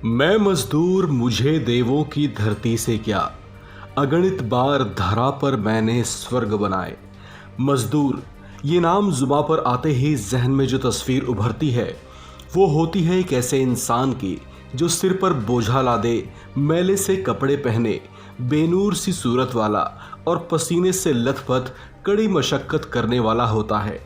मैं मजदूर मुझे देवों की धरती से क्या, अगणित बार धरा पर मैंने स्वर्ग बनाए। मजदूर ये नाम जुबां पर आते ही जहन में जो तस्वीर उभरती है वो होती है एक ऐसे इंसान की जो सिर पर बोझा लादे, मैले से कपड़े पहने, बेनूर सी सूरत वाला और पसीने से लथपथ कड़ी मशक्कत करने वाला होता है।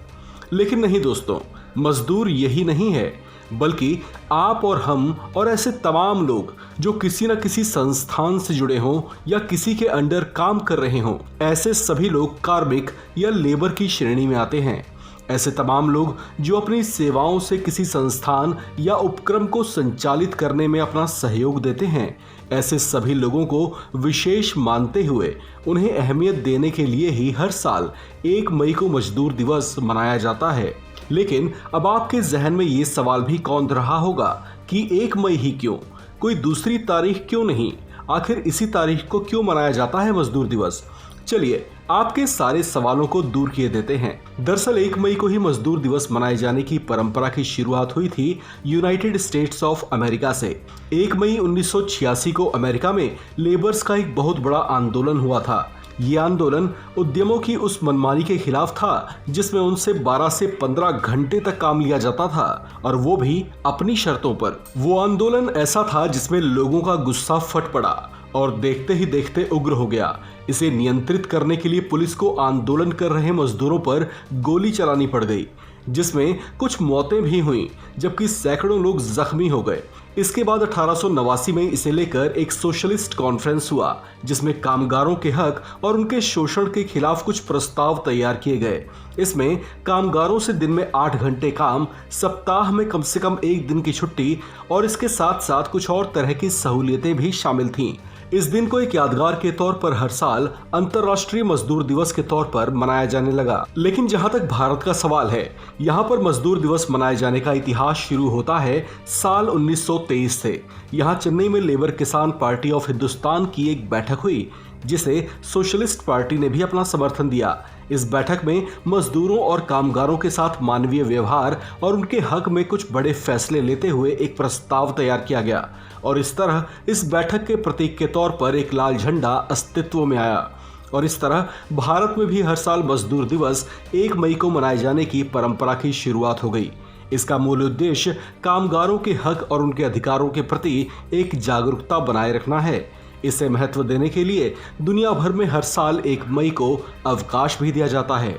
लेकिन नहीं दोस्तों, मजदूर यही नहीं है, बल्कि आप और हम और ऐसे तमाम लोग जो किसी न किसी संस्थान से जुड़े हों या किसी के अंडर काम कर रहे हों, ऐसे सभी लोग कार्मिक या लेबर की श्रेणी में आते हैं। ऐसे तमाम लोग जो अपनी सेवाओं से किसी संस्थान या उपक्रम को संचालित करने में अपना सहयोग देते हैं, ऐसे सभी लोगों को विशेष मानते हुए उन्हें अहमियत देने के लिए ही हर साल 1 मई को मजदूर दिवस मनाया जाता है। लेकिन अब आपके जहन में ये सवाल भी कौंध रहा होगा कि 1 मई ही क्यों, कोई दूसरी तारीख क्यों नहीं, आखिर इसी तारीख को क्यों मनाया जाता है मजदूर दिवस। चलिए आपके सारे सवालों को दूर किए देते हैं। दरअसल 1 मई को ही मजदूर दिवस मनाए जाने की परंपरा की शुरुआत हुई थी यूनाइटेड स्टेट्स ऑफ अमेरिका से। 1 मई 1986 को अमेरिका में लेबर्स का एक बहुत बड़ा आंदोलन हुआ था। ये आंदोलन उद्यमों की उस मनमानी के खिलाफ था जिसमें उनसे 12 से 15 घंटे तक काम लिया जाता था, और वो भी अपनी शर्तों पर। वो आंदोलन ऐसा था जिसमें लोगों का गुस्सा फट पड़ा और देखते ही देखते उग्र हो गया। इसे नियंत्रित करने के लिए पुलिस को आंदोलन कर रहे मजदूरों पर गोली चलानी पड़ गई, जिसमें कुछ मौतें भी हुईं, जबकि सैकड़ों लोग जख्मी हो गए। इसके बाद 1889 में इसे लेकर एक सोशलिस्ट कॉन्फ्रेंस हुआ, जिसमें कामगारों के हक और उनके शोषण के खिलाफ कुछ प्रस्ताव तैयार किए गए। इसमें कामगारों से दिन में 8 घंटे काम, सप्ताह में कम से कम 1 दिन की छुट्टी और इसके साथ साथ कुछ और तरह की सहूलियतें भी शामिल थीं। इस दिन को एक यादगार के तौर पर हर साल अंतर्राष्ट्रीय मजदूर दिवस के तौर पर मनाया जाने लगा। लेकिन जहां तक भारत का सवाल है, यहां पर मजदूर दिवस मनाए जाने का इतिहास शुरू होता है साल 1923 से। यहां चेन्नई में लेबर किसान पार्टी ऑफ हिंदुस्तान की एक बैठक हुई, जिसे सोशलिस्ट पार्टी ने भी अपना समर्थन दिया। इस बैठक में मजदूरों और कामगारों के साथ मानवीय व्यवहार और उनके हक में कुछ बड़े फैसले लेते हुए एक प्रस्ताव तैयार किया गया, और इस तरह इस बैठक के प्रतीक के तौर पर एक लाल झंडा अस्तित्व में आया। और इस तरह भारत में भी हर साल मजदूर दिवस 1 मई को मनाए जाने की परंपरा की शुरुआत हो गई। इसका मूल उद्देश्य कामगारों के हक और उनके अधिकारों के प्रति एक जागरूकता बनाए रखना है। इसे महत्व देने के लिए दुनिया भर में हर साल 1 मई को अवकाश भी दिया जाता है।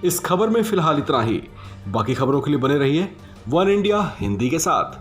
इस खबर में फिलहाल इतना ही। बाकी खबरों के लिए बने रहिए वन इंडिया हिंदी के साथ।